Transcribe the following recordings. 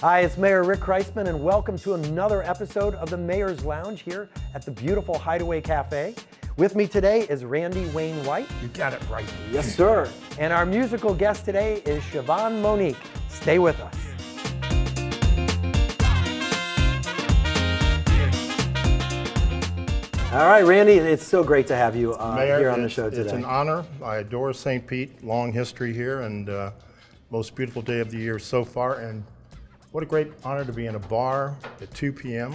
Hi, it's Mayor Rick Kriseman, and welcome to another episode of the Mayor's Lounge here at the beautiful Hideaway Cafe. With me today is Randy Wayne White. You got it right. Yes, sir. And our musical guest today is Siobhan Monique. Stay with us. All right, Randy, it's so great to have you Mayor, here on the show today. It's an honor. I adore St. Pete, long history here, and most beautiful day of the year so far. And what a great honor to be in a bar at 2 p.m.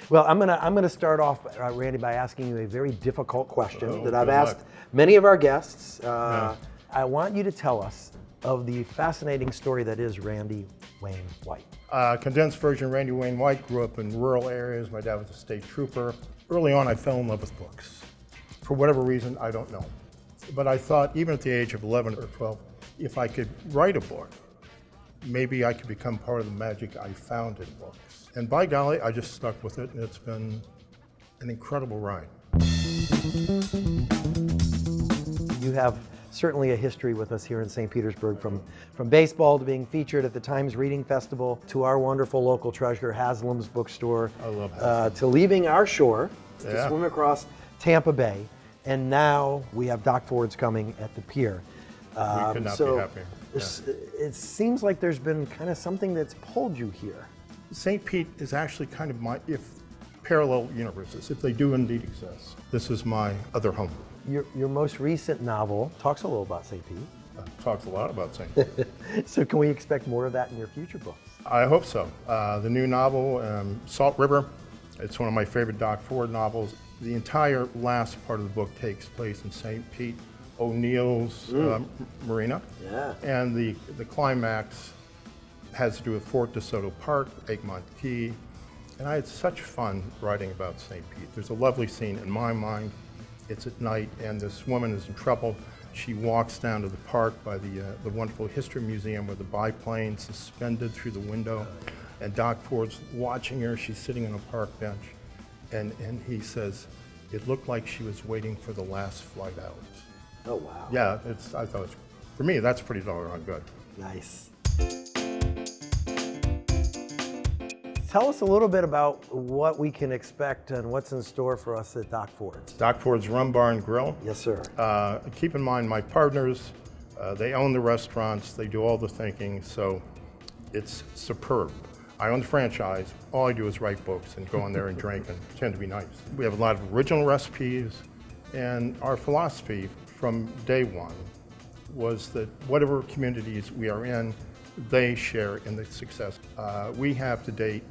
Well, I'm gonna start off, Randy, by asking you a very difficult question that I've good asked luck. many of our guests. I want you to tell us of the fascinating story that is Randy Wayne White. Condensed version, Randy Wayne White grew up in rural areas. My dad was a state trooper. Early on, I fell in love with books. For whatever reason, I don't know. But I thought, even at the age of 11 or 12, if I could write a book, maybe I could become part of the magic I found in books. And by golly, I just stuck with it, and it's been an incredible ride. You have certainly a history with us here in St. Petersburg, from baseball to being featured at the Times Reading Festival to our wonderful local treasure, Haslam's Bookstore, I love Haslam. to leaving our shore to Yeah. swim across Tampa Bay, and now we have Doc Ford's coming at the pier. We could not be happier. It seems like there's been kind of something that's pulled you here. St. Pete is actually kind of my, if parallel universes, if they do indeed exist, this is my other home. Your most recent novel talks a little about St. Pete. Talks a lot about St. Pete. So can we expect more of that in your future books? I hope so. The new novel, Salt River, it's one of my favorite Doc Ford novels. The entire last part of the book takes place in St. Pete, O'Neill's marina. Yeah. And the climax has to do with Fort DeSoto Park, Egmont Key. And I had such fun writing about St. Pete. There's a lovely scene in my mind. It's at night, and this woman is in trouble. She walks down to the park by the wonderful history museum with the biplane suspended through the window. And Doc Ford's watching her. She's sitting on a park bench. And he says, it looked like she was waiting for the last flight out. Oh, wow. Yeah, I thought it's, for me, that's pretty doggone good. Nice. Tell us a little bit about what we can expect and what's in store for us at Doc Ford's. Doc Ford's Rum Bar and Grill. Yes, sir. Keep in mind, my partners, they own the restaurants, they do all the thinking, so it's superb. I own the franchise. All I do is write books and go in there and drink and pretend to be nice. We have a lot of original recipes, and our philosophy from day one was that whatever communities we are in, they share in the success. We have to date,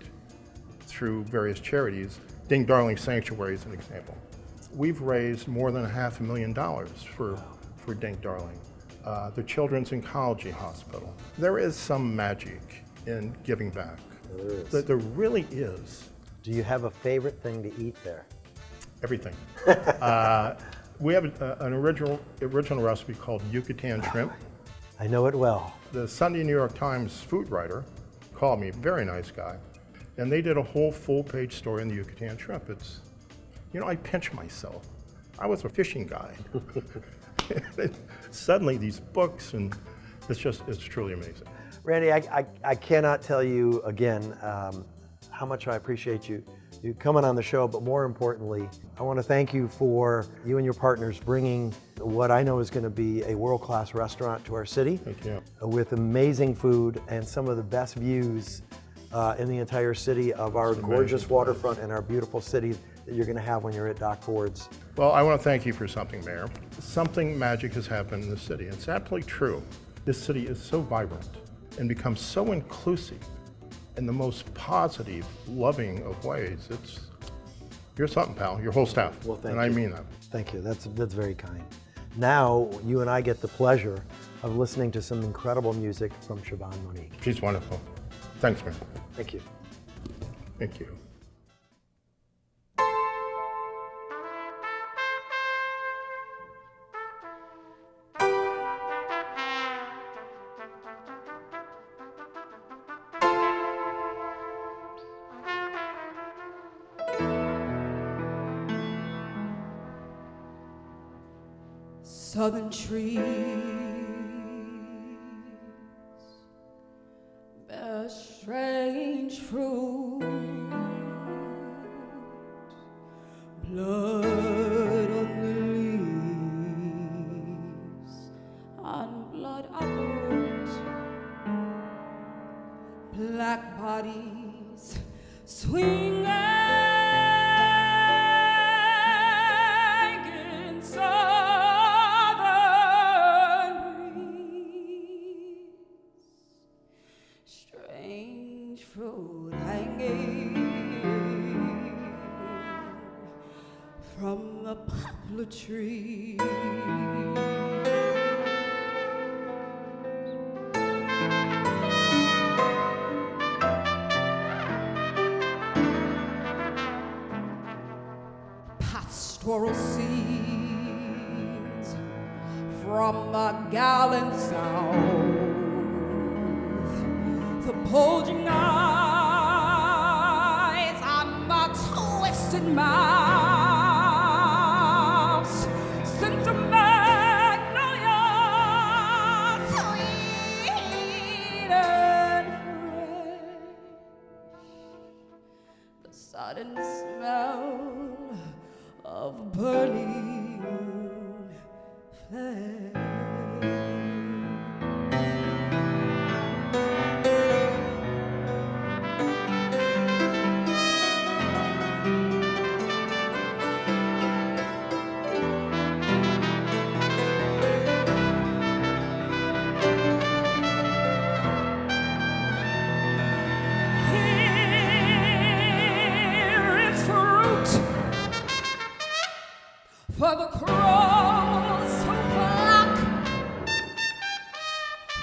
through various charities, Ding Darling Sanctuary is an example. We've raised more than $500,000 for Ding Darling, the Children's Oncology Hospital. There is some magic in giving back. There really is. Do you have a favorite thing to eat there? Everything. We have an original recipe called Yucatan shrimp. I know it well. The Sunday New York Times food writer called me, very nice guy, and they did a whole full-page story on the Yucatan shrimp. It's, I pinch myself. I was a fishing guy. Suddenly these books, and it's truly amazing. Randy, I cannot tell you again how much I appreciate you coming on the show, but more importantly, I want to thank you for you and your partners bringing what I know is going to be a world-class restaurant to our city. Thank you. With amazing food and some of the best views in the entire city of our gorgeous waterfront and our beautiful city that you're going to have when you're at Doc Ford's. Well, I want to thank you for something, Mayor. Something magic has happened in the city. It's absolutely true. This city is so vibrant and becomes so inclusive in the most positive, loving of ways. You're something, pal, your whole staff. Well, thank and you. I mean that. Thank you, that's very kind. Now, you and I get the pleasure of listening to some incredible music from Siobhan Monique. She's wonderful. Thanks, man. Thank you. Thank you. Southern trees a strange fruit, blood on the leaves and blood on the root, black bodies swinging in southern breeze, strange fruit hanging from the poplar tree. Pastoral scenes from the gallant south, the bulging eyes and the twisted mouths, scent of magnolia, sweet and fresh, the sudden smell of burning flesh. For the crows to pluck,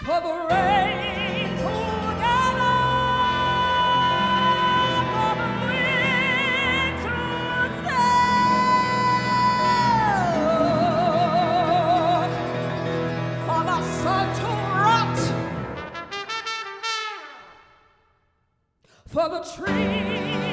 for the rain to gather, for the wind to sail, for the sun to rot, for the trees